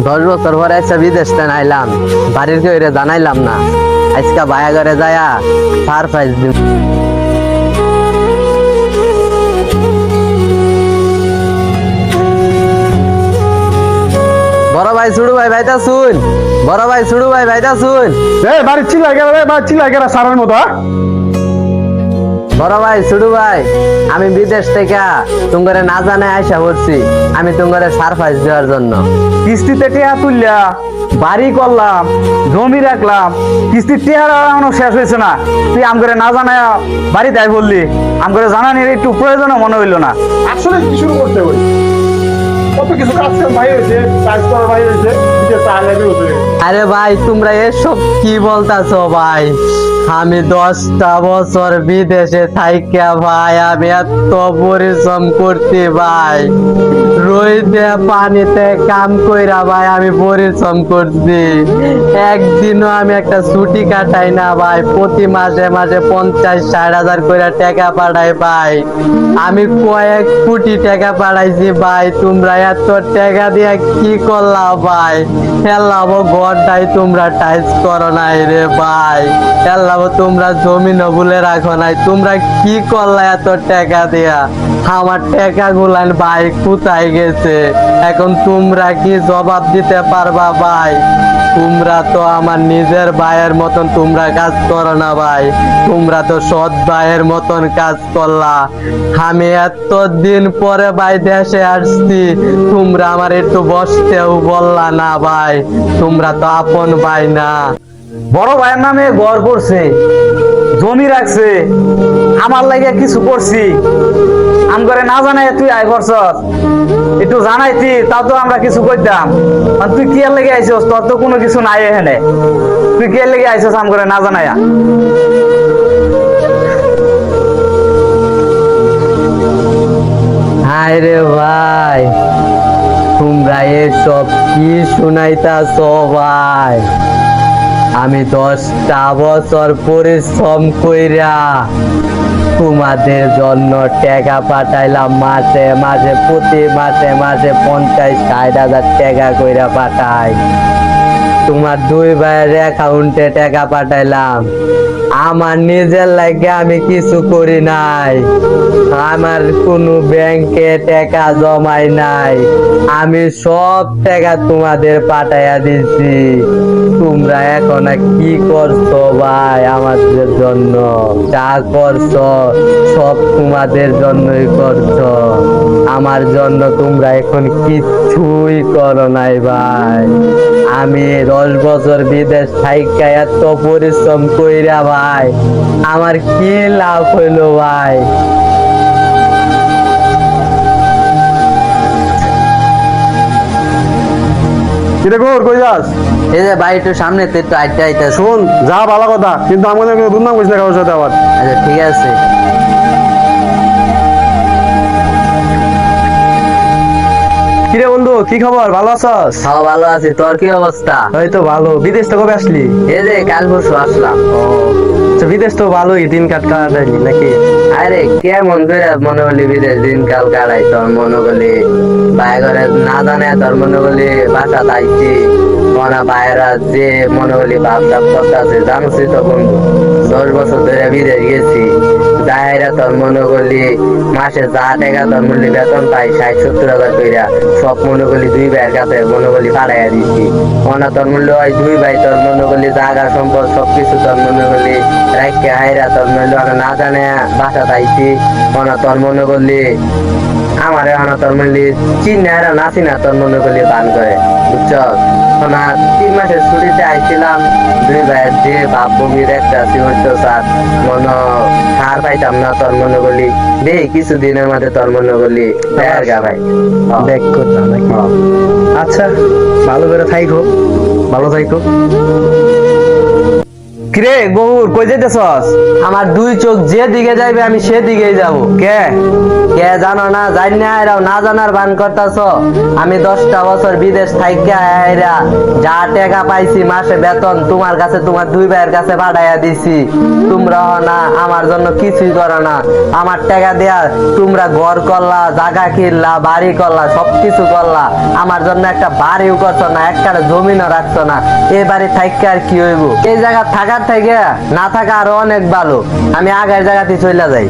10 বছর পরে একটা বিদেশ থেকে আইলাম, বাড়ির কেউ জানাইলাম না। আজকে ভাইয়া ঘরে যায়া সারপ্রাইজ দিব। বড় ভাই ছুড়ু ভাই ভাইটা শুন, বড় ভাই ছুড়ু ভাই ভাইটা শুন। বাড়ি চিল্লাই গেল রে, বাড়ি চিল্লাই গেল সারার মতো। বড় ভাই ছুড়ু ভাই, আমি বিদেশ থেকে তোমারে না জানাই আইসা পড়ছি, আমি তোমারে সারপ্রাইজ দেওয়ার জন্য। কিস্তিতে টেহা তুললা, বাড়ি করলাম, জমি রাখলাম, কিস্তির টেহার এখনো শেষ হয়েছে না, তুই আম করে না জানায় বাড়ি তাই বললি। আম করে জানানির একটু প্রয়োজনও মনে হইলো না। আসলে কি শুরু করতে হবে? কত কিছু কাজ ভাই হয়েছে, কাজ করা ভাই হয়েছে, বিদেশ আগে হচ্ছে। আরে ভাই তোমরা এসব কি বলতাছো ভাই? আমি 10টা বছর বিদেশে থাইকা ভাই আমি এত পরিশ্রম করছি ভাই, রোদে পানিতে কাম কইরা ভাই আমি পরিশ্রম করছি। একদিনও আমি একটা ছুটি কাটাই না ভাই, প্রতি মাসে মাসে 50-60 হাজার করে টাকা পাঠাই ভাই। আমি কয়েক কোটি টাকা পাঠাইছি ভাই, তোমরা এত টাকা দিয়ে কি করলা ভাই? হেল্লাবো ঘরটাই তোমরা টাইস করো নাই রে ভাই, হেল্লাবো তোমরা জমিন বলে রাখো নাই। তোমরা কি করলা এত টাকা দিয়া? আমার টাকা গুলান ভাই কোথায় গেছে? এখন তোমরা কি জবাব দিতে পারবা ভাই? তোমরা তো আমার নিজের ভাইয়ের মতন তোমরা কাজ করো না ভাই, তোমরা তো সৎ ভাইয়ের মতন কাজ করলা। আমি এত দিন পরে ভাই দেশে আসছি, তোমরা আমার একটু বসতেও বললা না ভাই, তোমরা তো আপন ভাই না। বড় ভাইয়ের নামে ঘর করছে, জমি রাখছে, আমার লাগে কিছু করছি, আম করে না জানাই তুই আয় করছ, একটু জানাইতি তাও তো আমরা কিছু করতাম। আর তুই কি লেগে আইছস? তোর তো কোনো কিছু নাই এখানে, তুই কি লেগে আইছস আম করে না জানাইয়া? হায় রে ভাই, তোমরা এসব কি শুনাইতাছ ভাই? আমি 10টা বছর পরিশ্রম কইরা তোমাদের জন্য টাকা পাঠাইলাম, মাসে মাসে প্রতি মাসে মাসে 50-60 হাজার টাকা কইরা পাঠাই। তোমার দুই ভাইয়ের অ্যাকাউন্টে টাকা পাঠাইলাম। আমার নিজের লাগে আমি কিছু করি নাই, আমার কোনো ব্যাংকে টাকা জমাই নাই, আমি সব টাকা তোমাদের পাঠাইয়া দিছি। তোমরা এখন কি করছো ভাই? আমাদের জন্য যা করছো সব তোমাদের জন্যই করছো, আমার জন্য তোমরা এখন কিচ্ছুই করো নাই ভাই। আমি 10 বছর বিদেশ থাইকা এত পরিশ্রম কইরা ভাই আমার কি লাভ হইলো ভাই? কিরে গোর কই যাস? এই যে ভাই একটু সামনে তো একটু আইতে আইতে। শোন, যা ভালো কথা, কিন্তু আমাদের দুর্নাম করিস না কারোর সাথে আবার। আচ্ছা ঠিক আছে। কিরে বন্ধু, কি খবর? ভালো আছস? সব ভালো আছি, তোর কি অবস্থা? এই তো ভালো। বিদেশ তো কবে আসলি? এই যে কাল পরশু আসলাম। বিদেশ তো ভালোই দিন কাটাইলি নাকি? আরে কেমন করে মনে হলি বিদেশ দিন কাল কাটাই? তোর মনে করলি ভাই ঘরে না জানে, তোর মনে করলি বাসা তাইছি মনে বাইরা যে মনে করলি ভাবসাব করতেছে। জানছি তো বন্ধু, 10 বছর ধরে বিদেশ গেছি, যাইরা তোর মনে করলি মাসে যা টাকা তোর মূল্য বেতন পাই 60-70 হাজার কইরা সব মনে করলি দুই ভাইয়ের কাছে মনে করলি পাঠাইয়া দিচ্ছি। মনে তোর মূল্য হয় দুই ভাই, তোর মনে করলি জায়গা সম্পদ সবকিছু তোর মনে করলি রাখকে হাইরা তোর মূল্য না জানে বাসা তাইছি। মনে তোর মনে করলি আমার এখন তোর মূল্য চিন্না এরা নাচি না, তোর মনে করলি বান করে বুঝছ। 3 মাসের ছুটিতে আইছিলাম, দুই ভাইয়ের যে বাপ বমির একটা হইতো স্যার মনে হার পাইতাম না, তোর মনে করলি দেই কিছুদিনের মধ্যে তোর মনে করলি গা ভাই দেখ করতাম নাকি? আচ্ছা, ভালো করে থাইকো, ভালো থাইকো। কিরে গহুর কই যেতেছস? আমার দুই চোখ যে দিকে যাইবে আমি সেদিকেই যাব। কে? কে জানো না, জানি না এরাও না জানার ভান করতাছ। আমি 10টা বছর বিদেশ থাইকা আইরা যা টাকা পাইছি মাসে বেতন তোমার কাছে, তোমার দুই ভাইয়ের কাছে পাঠাইয়া দিছি। তোমরা না আমার জন্য কিছুই করো না। আমার টাকা দেয়া তোমরা ঘর করলা, জায়গা কিনলা, বাড়ি করলা, সবকিছু করলা। আমার জন্য একটা বাড়িও করছো না, একটা জমিনও রাখছো না। এই বাড়ি থাইকা আর কি হইব? এই জায়গা থাকার থেকে না থাকা আরো অনেক ভালো। আমি আগের জায়গাতে চলে যাই।